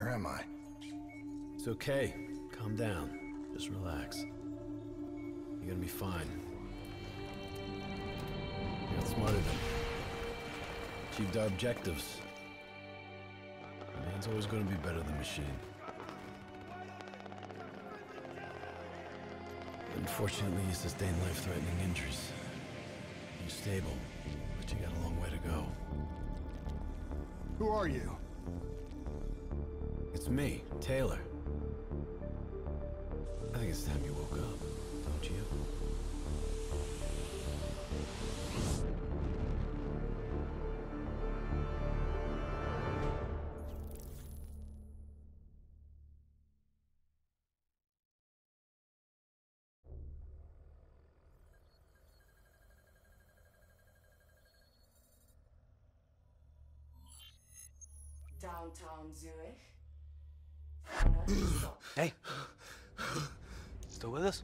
Where am I? It's okay. Calm down. Just relax. You're gonna be fine. You got smarter than achieved our objectives. Man's always gonna be better than machine. Unfortunately, you sustained life-threatening injuries. You're stable, but you got a long way to go. Who are you? It's me, Taylor. I think it's time you woke up, don't you? Downtown Zurich. Hey! Still with us?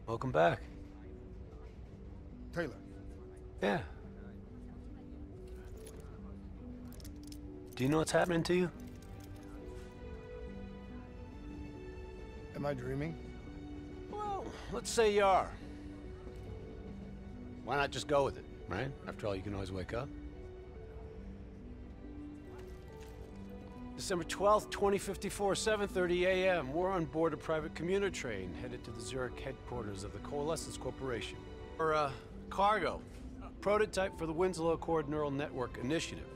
Welcome back. Taylor. Yeah. Do you know what's happening to you? Am I dreaming? Well, let's say you are. Why not just go with it, right? After all, you can always wake up. December 12th, 2054, 7:30 a.m. We're on board a private commuter train headed to the Zurich headquarters of the Coalescence Corporation. For cargo, prototype for the Winslow Accord Neural Network Initiative.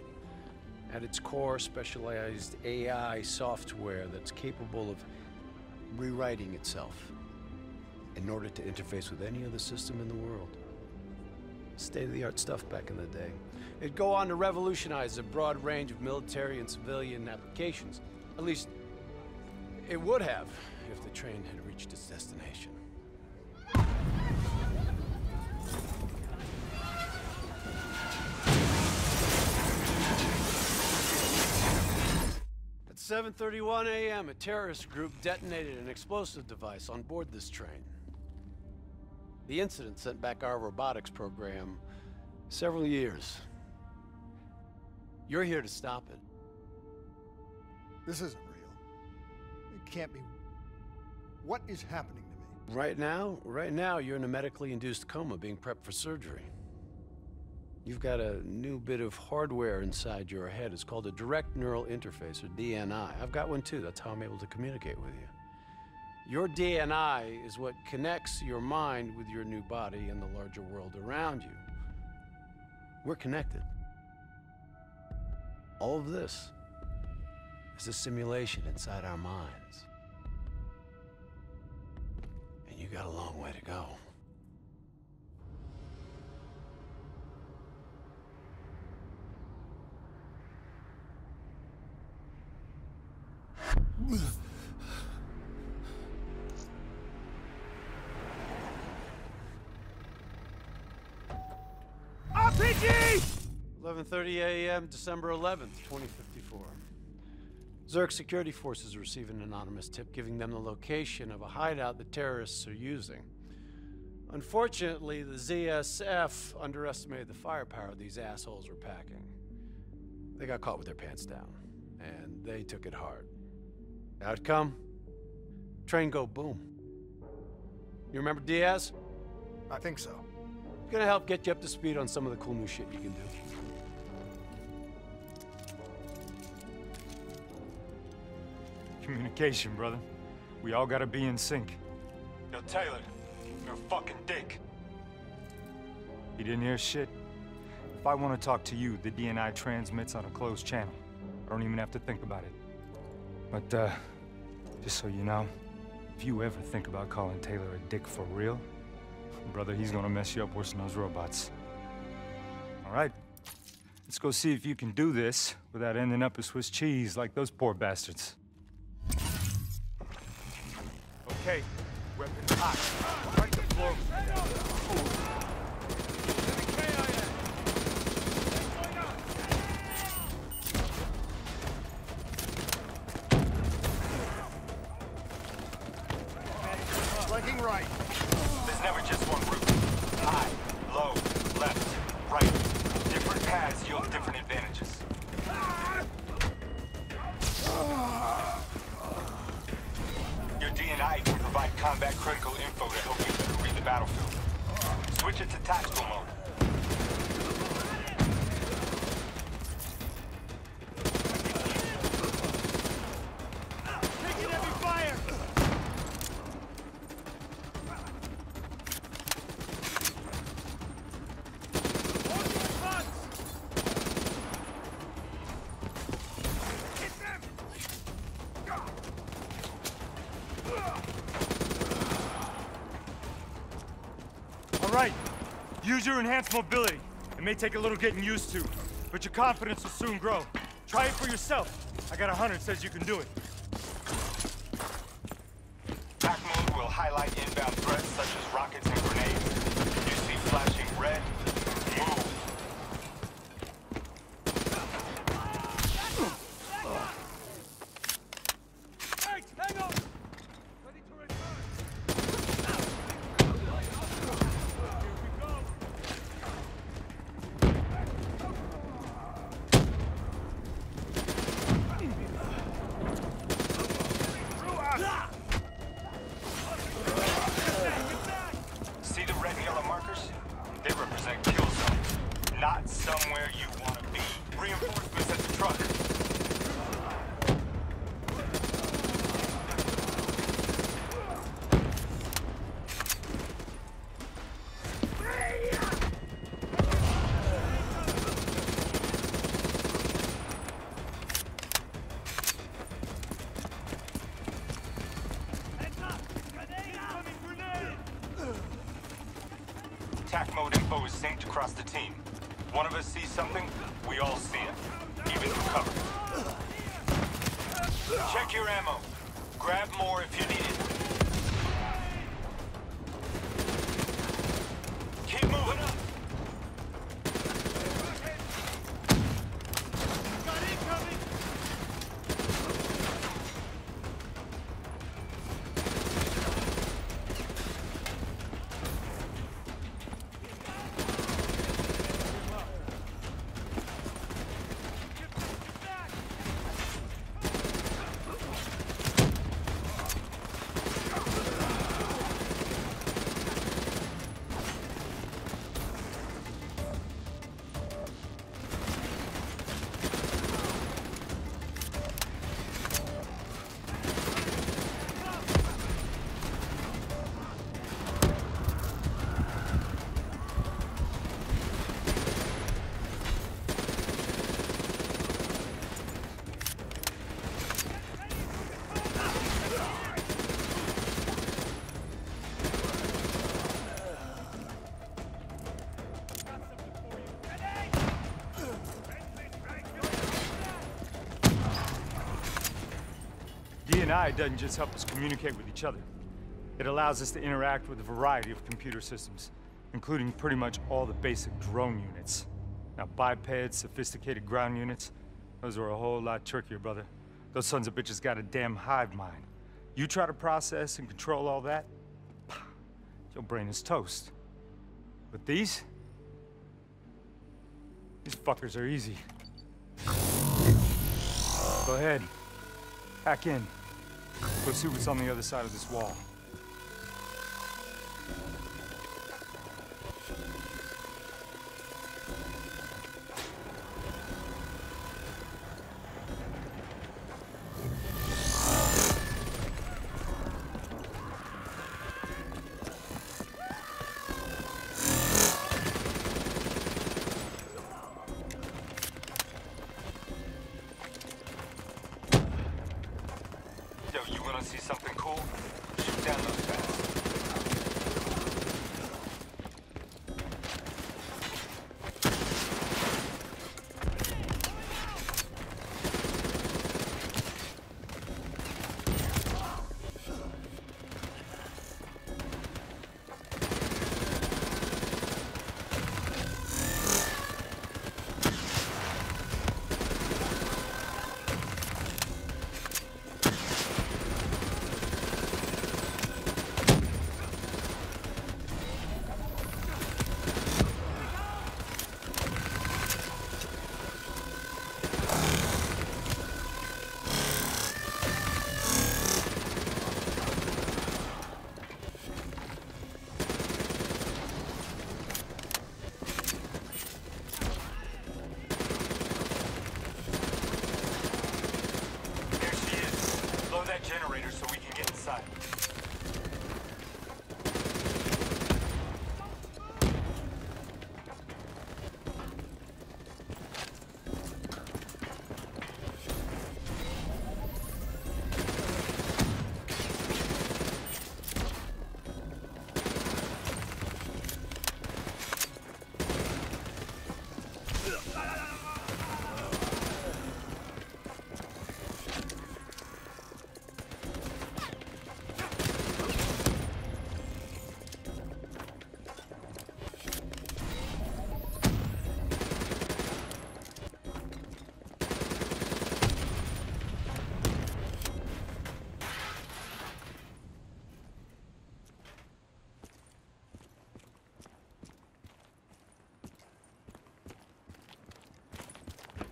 At its core, specialized AI software that's capable of rewriting itself in order to interface with any other system in the world. State-of-the-art stuff back in the day. It'd go on to revolutionize a broad range of military and civilian applications. At least, it would have if the train had reached its destination. At 7:31 a.m., a terrorist group detonated an explosive device on board this train. The incident sent back our robotics program several years. You're here to stop it. This isn't real. It can't be. What is happening to me? Right now, you're in a medically induced coma being prepped for surgery. You've got a new bit of hardware inside your head. It's called a direct neural interface, or DNI. I've got one too. That's how I'm able to communicate with you. Your DNI is what connects your mind with your new body and the larger world around you. We're connected. All of this is a simulation inside our minds. And you got a long way to go. RPG! 11:30 a.m., December 11th, 2054. Zurich security forces receive an anonymous tip giving them the location of a hideout the terrorists are using. Unfortunately, the ZSF underestimated the firepower these assholes were packing. They got caught with their pants down, and they took it hard. Outcome? Train go boom. You remember Diaz? I think so. Gonna help get you up to speed on some of the cool new shit you can do. Communication, brother. We all gotta be in sync. Yo, Taylor, you're a fucking dick. You didn't hear shit? If I want to talk to you, the DNI transmits on a closed channel. I don't even have to think about it. But, just so you know, if you ever think about calling Taylor a dick for real, brother, he's gonna mess you up worse than those robots. All right, let's go see if you can do this without ending up as Swiss cheese like those poor bastards. Okay, weapons hot. Right to the floor. Flanking right. There's never just one route. High, low, left, right. Different paths yield different advantages. combat critical info to help you better read the battlefield. Switch it to tactical mode. Taking heavy fire! All right, use your enhanced mobility. It may take a little getting used to, but your confidence will soon grow. Try it for yourself. I got a hunter that says you can do it. Back mode will highlight inbound threats such as rockets and grenades. You see flashing red, move. Thanks, hang on! Ready to return! Here we go! See the red and yellow markers? They represent kill zones. Not somewhere you want to be. Reinforcements at the truck. Attack mode info is synced across the team. One of us sees something, we all see it, even through cover. Check your ammo. Grab more if you need it. Keep moving up. Got incoming! D&I doesn't just help us communicate with each other. It allows us to interact with a variety of computer systems, including pretty much all the basic drone units. Now, bipeds, sophisticated ground units, those are a whole lot trickier, brother. Those sons of bitches got a damn hive mind. You try to process and control all that, your brain is toast. But these fuckers are easy. Go ahead. Hack in. Go see what's on the other side of this wall. Yo, you wanna see something cool? Shoot down those guys. that generator so we can get inside.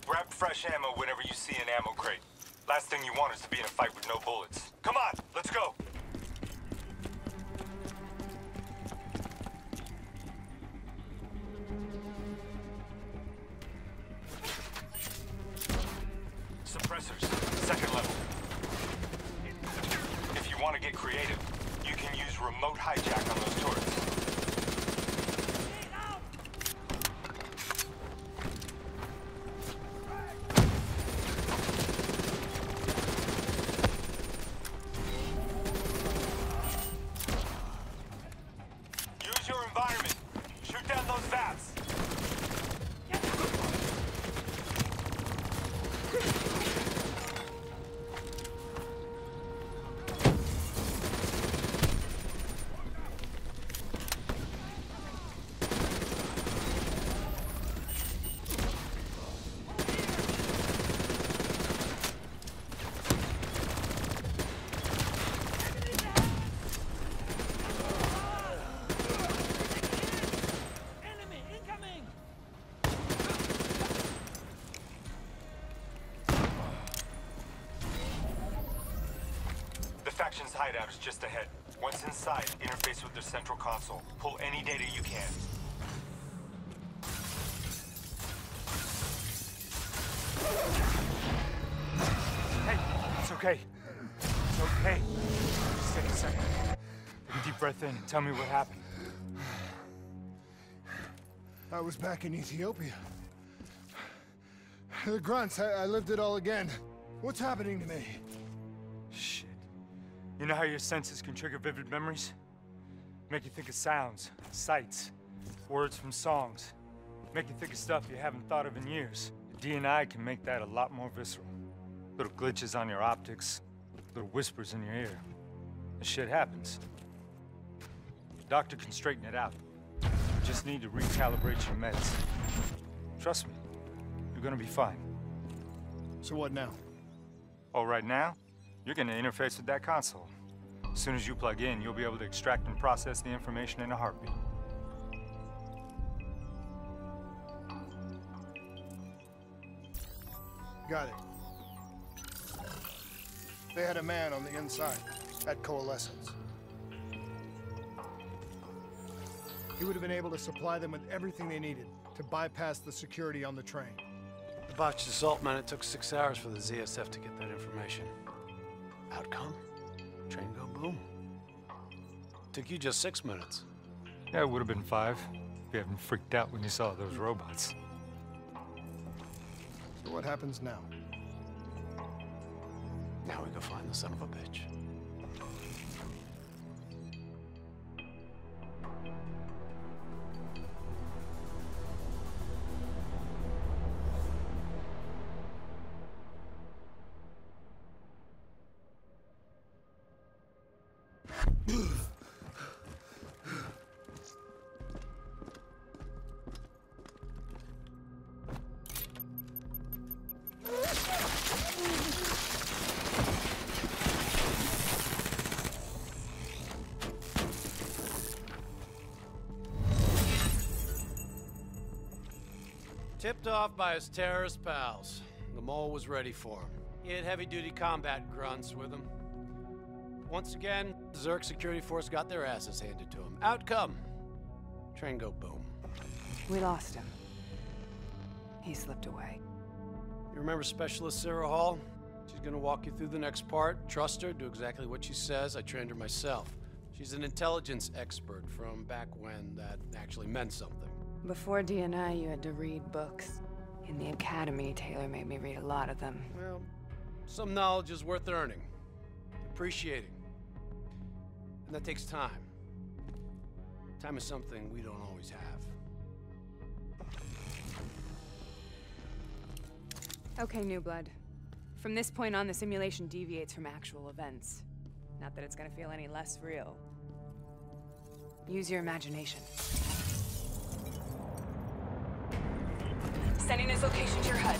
Grab fresh ammo whenever you see an ammo crate. Last thing you want is to be in a fight with no bullets. Come on, let's go! Suppressors, second level. If you want to get creative, you can use remote hijack on those turrets. Faction's hideout is just ahead. Once inside, interface with their central console. Pull any data you can. Hey, it's okay. It's okay. Just take a second. Take a deep breath in and tell me what happened. I was back in Ethiopia. The grunts, I lived it all again. What's happening to me? Shit. You know how your senses can trigger vivid memories? Make you think of sounds, sights, words from songs. Make you think of stuff you haven't thought of in years. The DNI can make that a lot more visceral. Little glitches on your optics, little whispers in your ear. This shit happens. The doctor can straighten it out. You just need to recalibrate your meds. Trust me, you're gonna be fine. So what now? Oh, right now? You're gonna interface with that console. As soon as you plug in, you'll be able to extract and process the information in a heartbeat. Got it. They had a man on the inside, at Coalescence. He would have been able to supply them with everything they needed to bypass the security on the train. The botched assault, man, it took 6 hours for the ZSF to get that information. Outcome? Train go boom. Took you just 6 minutes. Yeah, it would have been 5 if you hadn't freaked out when you saw those robots. So what happens now? Now we go find the son of a bitch. Tipped off by his terrorist pals, the mole was ready for him. He had heavy-duty combat grunts with him. Once again, the Zurich security force got their asses handed to him. Outcome: train go boom. We lost him. He slipped away. You remember Specialist Sarah Hall? She's gonna walk you through the next part. Trust her, do exactly what she says. I trained her myself. She's an intelligence expert from back when that actually meant something. Before DNI, you had to read books. In the academy, Taylor made me read a lot of them. Well, some knowledge is worth earning, appreciating. And that takes time. Time is something we don't always have. Okay, New Blood. From this point on, the simulation deviates from actual events. Not that it's gonna feel any less real. Use your imagination. Sending his location to your HUD.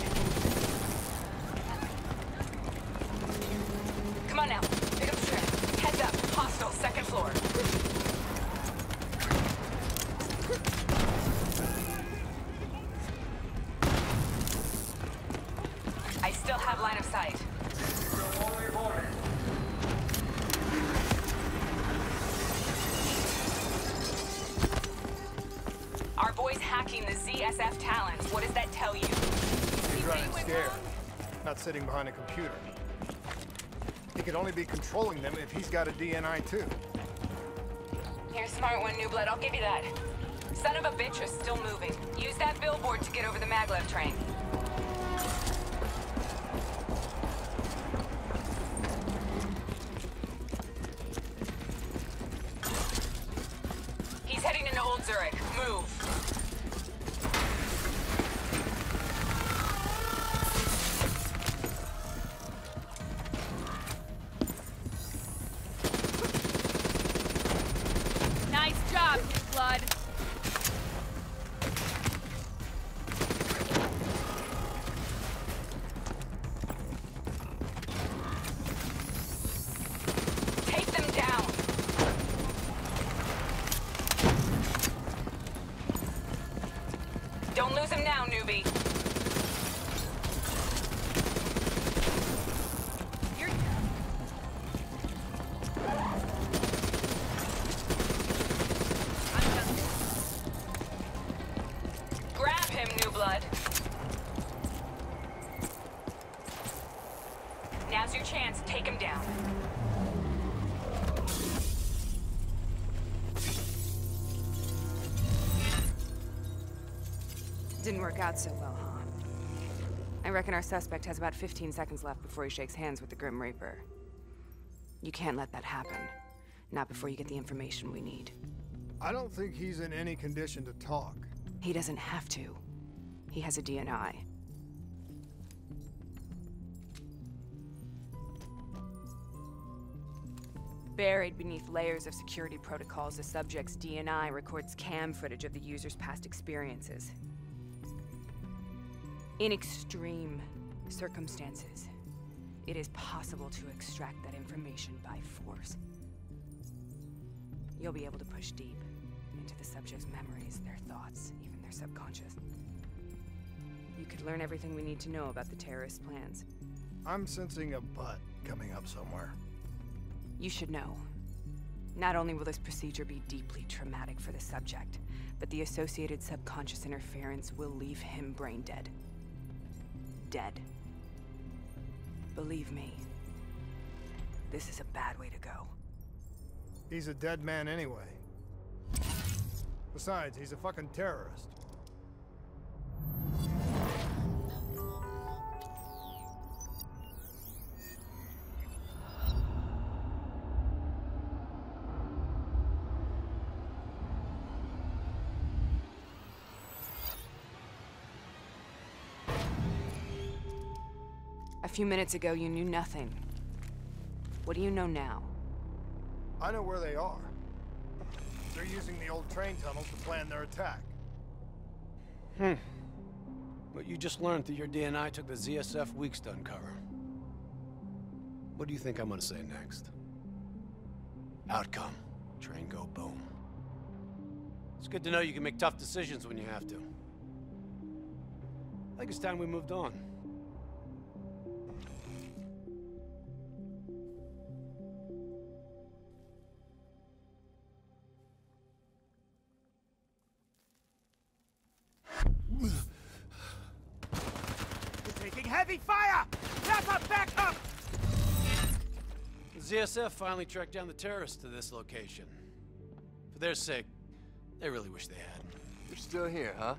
Come on now, pick up the train. Heads up, hostile, second floor. I still have line of sight. Our boy's hacking the ZSF talent. What does that tell you? He's running scared, not sitting behind a computer. He could only be controlling them if he's got a DNI too. You're a smart one, New Blood. I'll give you that. Son of a bitch is still moving. Use that billboard to get over the maglev train. He's heading into Old Zurich. Move. Nice job, New Blood. Take them down. Don't lose him now, newbie. You're... Grab him, New Blood. Now's your chance. Take him down. Didn't work out so well, huh? I reckon our suspect has about 15 seconds left before he shakes hands with the Grim Reaper. You can't let that happen. Not before you get the information we need. I don't think he's in any condition to talk. He doesn't have to. He has a DNI. Buried beneath layers of security protocols, the subject's DNI records cam footage of the user's past experiences. In extreme circumstances, it is possible to extract that information by force. You'll be able to push deep into the subject's memories, their thoughts, even their subconscious. You could learn everything we need to know about the terrorist plans. I'm sensing a butt coming up somewhere. You should know. Not only will this procedure be deeply traumatic for the subject, but the associated subconscious interference will leave him brain dead. Dead. Believe me, this is a bad way to go. He's a dead man anyway. Besides, he's a fucking terrorist. A few minutes ago, you knew nothing. What do you know now? I know where they are. They're using the old train tunnels to plan their attack. What you just learned through your DNI took the ZSF weeks to uncover. What do you think I'm gonna say next? Outcome. Train go boom. It's good to know you can make tough decisions when you have to. I think it's time we moved on. We're taking heavy fire! Back up! Back up! ZSF finally tracked down the terrorists to this location. For their sake, they really wish they had. You're still here, huh?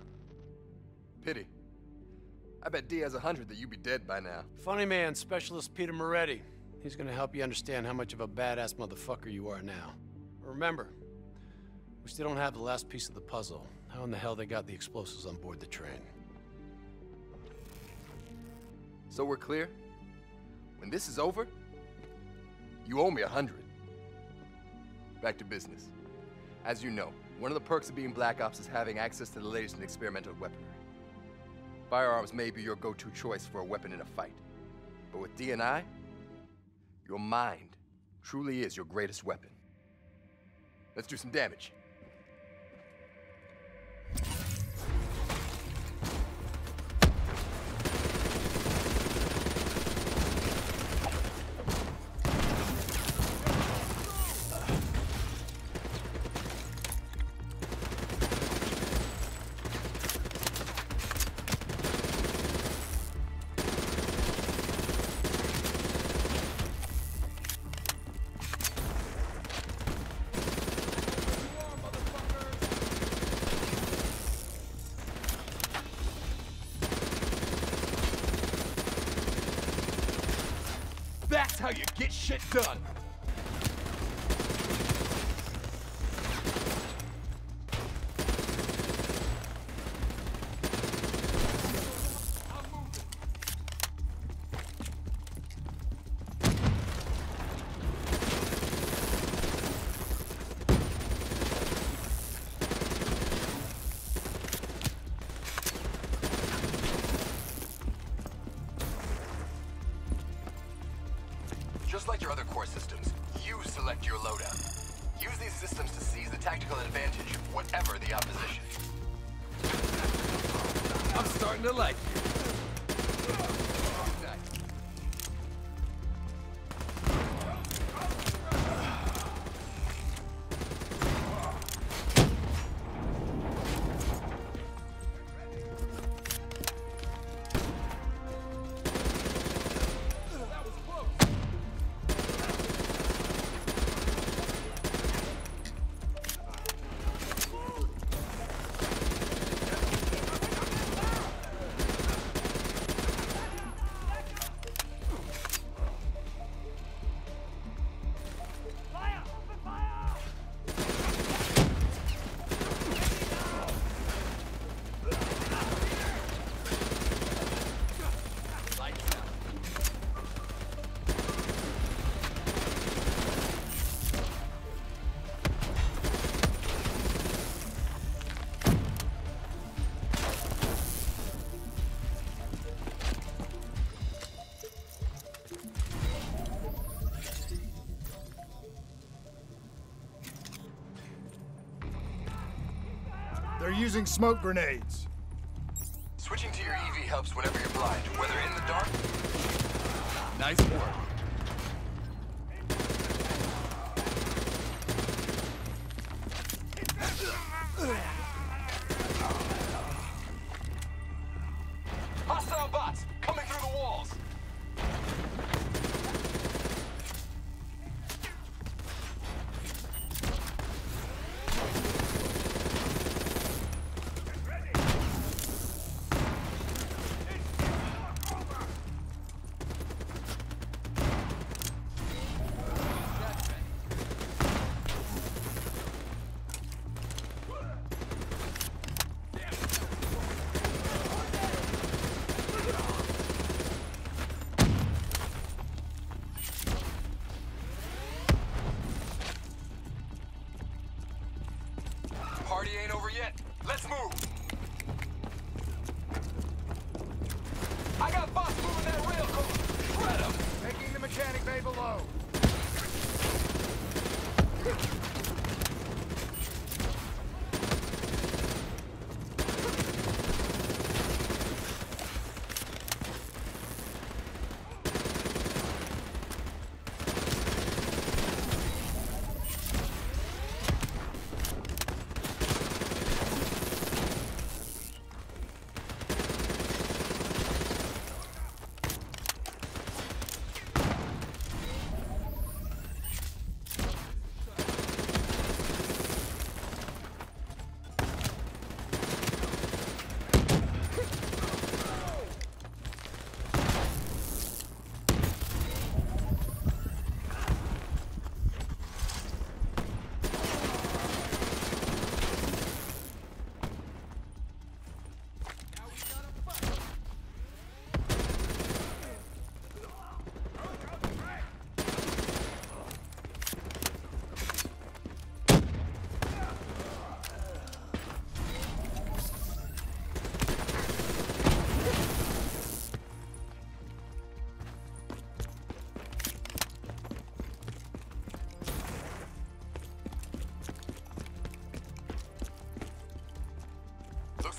Pity. I bet D has 100 that you'd be dead by now. Funny man, Specialist Peter Moretti. He's gonna help you understand how much of a badass motherfucker you are now. Remember, we still don't have the last piece of the puzzle. How in the hell they got the explosives on board the train? So we're clear? When this is over, you owe me 100. Back to business. As you know, one of the perks of being Black Ops is having access to the latest in experimental weaponry. Firearms may be your go-to choice for a weapon in a fight. But with D&I, your mind truly is your greatest weapon. Let's do some damage. That's how you get shit done! Just like your other core systems, you select your loadout. Use these systems to seize the tactical advantage, whatever the opposition. I'm starting to like you. Good night. They're using smoke grenades. Switching to your EV helps whenever you're blind, whether in the dark. Nice work. Hostile bots coming through the walls.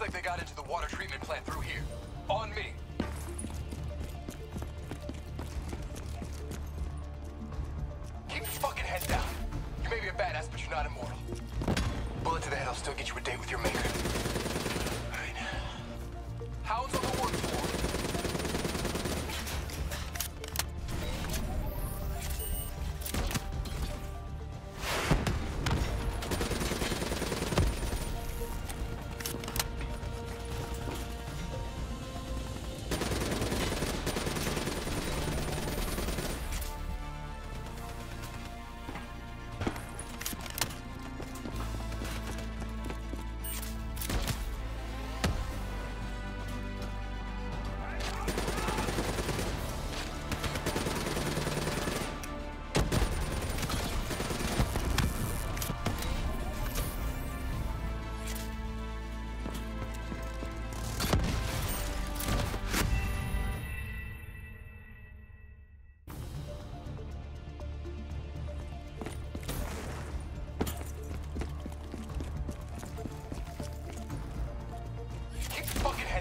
Looks like they got into the water treatment plant through here. On me. Keep your fucking head down. You may be a badass, but you're not immortal. Bullet to the head will still get you a date with your maker. All right. Hounds on the work floor.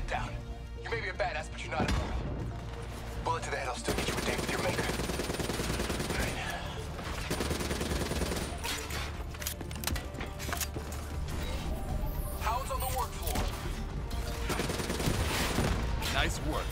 Down. You may be a badass, but you're not immortal. Bullet to the head will still get you a date with your maker. Right. Hounds on the work floor. Nice work.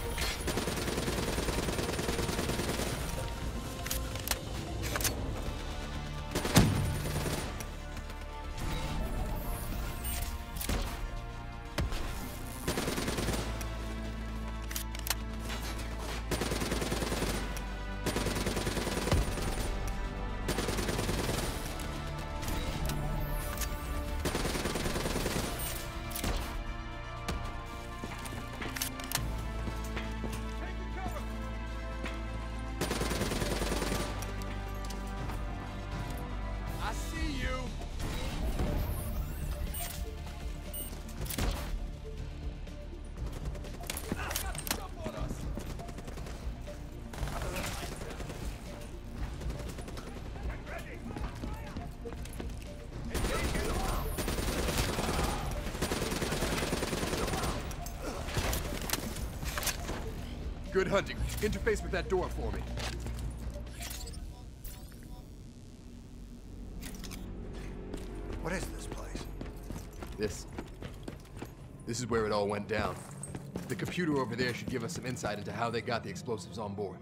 Good hunting. Interface with that door for me. What is this place? This is where it all went down. The computer over there should give us some insight into how they got the explosives on board.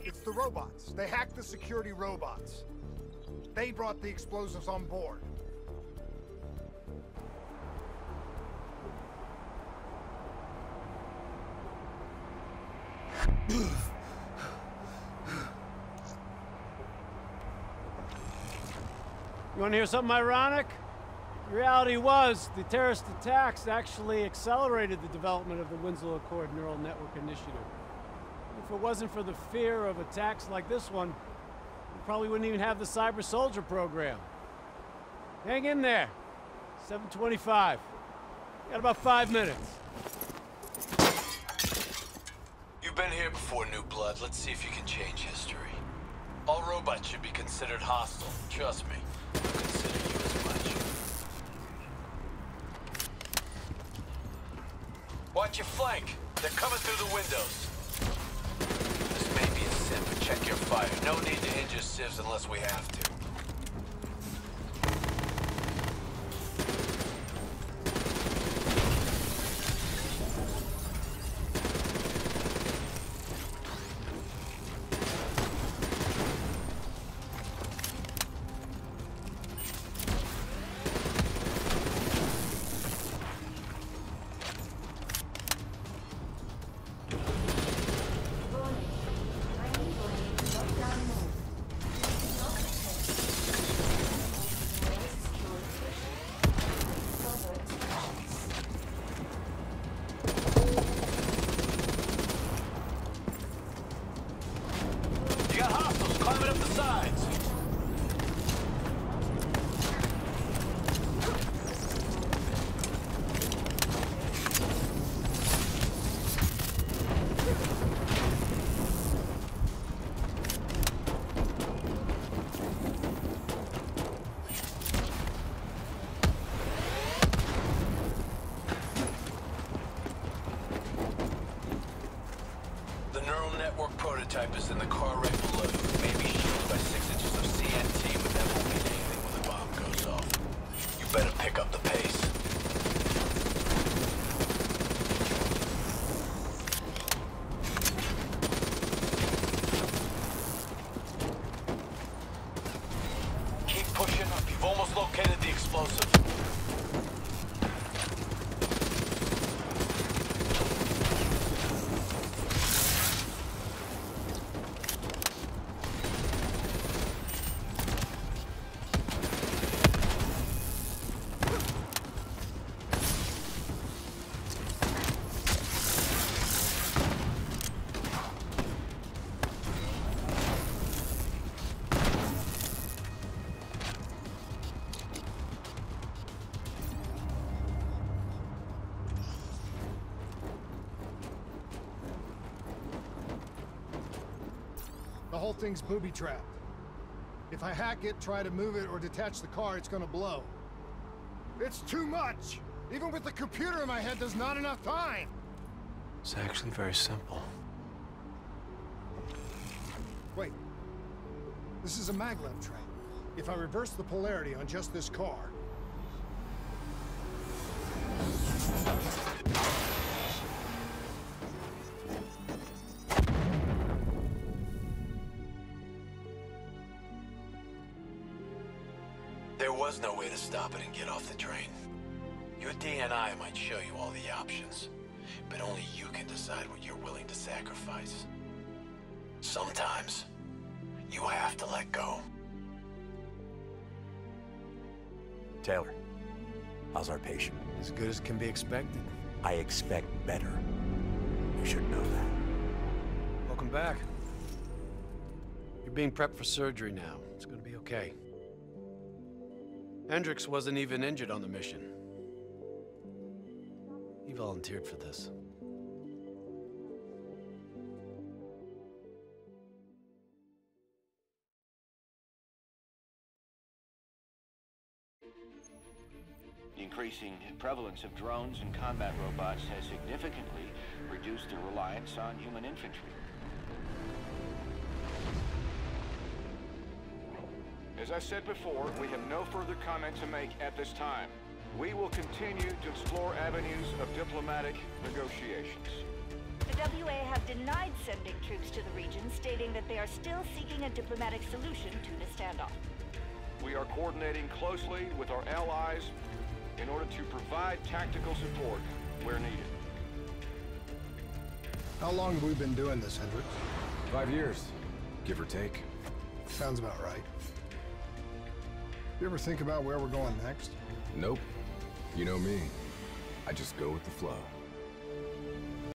It's the robots. They hacked the security robots. They brought the explosives on board. You want to hear something ironic? The reality was, the terrorist attacks actually accelerated the development of the Winslow Accord Neural Network Initiative. If it wasn't for the fear of attacks like this one, we probably wouldn't even have the Cyber Soldier program. Hang in there. 7:25. Got about 5 minutes. You've been here before, New Blood. Let's see if you can change history. All robots should be considered hostile. Trust me. I'll consider you as much. Watch your flank. They're coming through the windows. This may be a sin, but check your fire. No need to injure civs unless we have to. is in the car right below you. It may be shielded by 6 inches of CNT, but that won't mean anything when the bomb goes off. You better pick up the pace. Keep pushing up. You've almost located the explosive. The whole thing's booby-trapped. If I hack it, try to move it, or detach the car, it's gonna blow. It's too much! Even with the computer in my head, there's not enough time! It's actually very simple. Wait. This is a maglev train. If I reverse the polarity on just this car... There was no way to stop it and get off the train. Your DNI might show you all the options, but only you can decide what you're willing to sacrifice. Sometimes, you have to let go. Taylor, how's our patient? As good as can be expected. I expect better. You should know that. Welcome back. You're being prepped for surgery now. It's gonna be okay. Hendricks wasn't even injured on the mission. He volunteered for this. The increasing prevalence of drones and combat robots has significantly reduced their reliance on human infantry. As I said before, we have no further comment to make at this time. We will continue to explore avenues of diplomatic negotiations. The WA have denied sending troops to the region, stating that they are still seeking a diplomatic solution to the standoff. We are coordinating closely with our allies in order to provide tactical support where needed. How long have we been doing this, Hendricks? 5 years, give or take. Sounds about right. You ever think about where we're going next? Nope. You know me. I just go with the flow.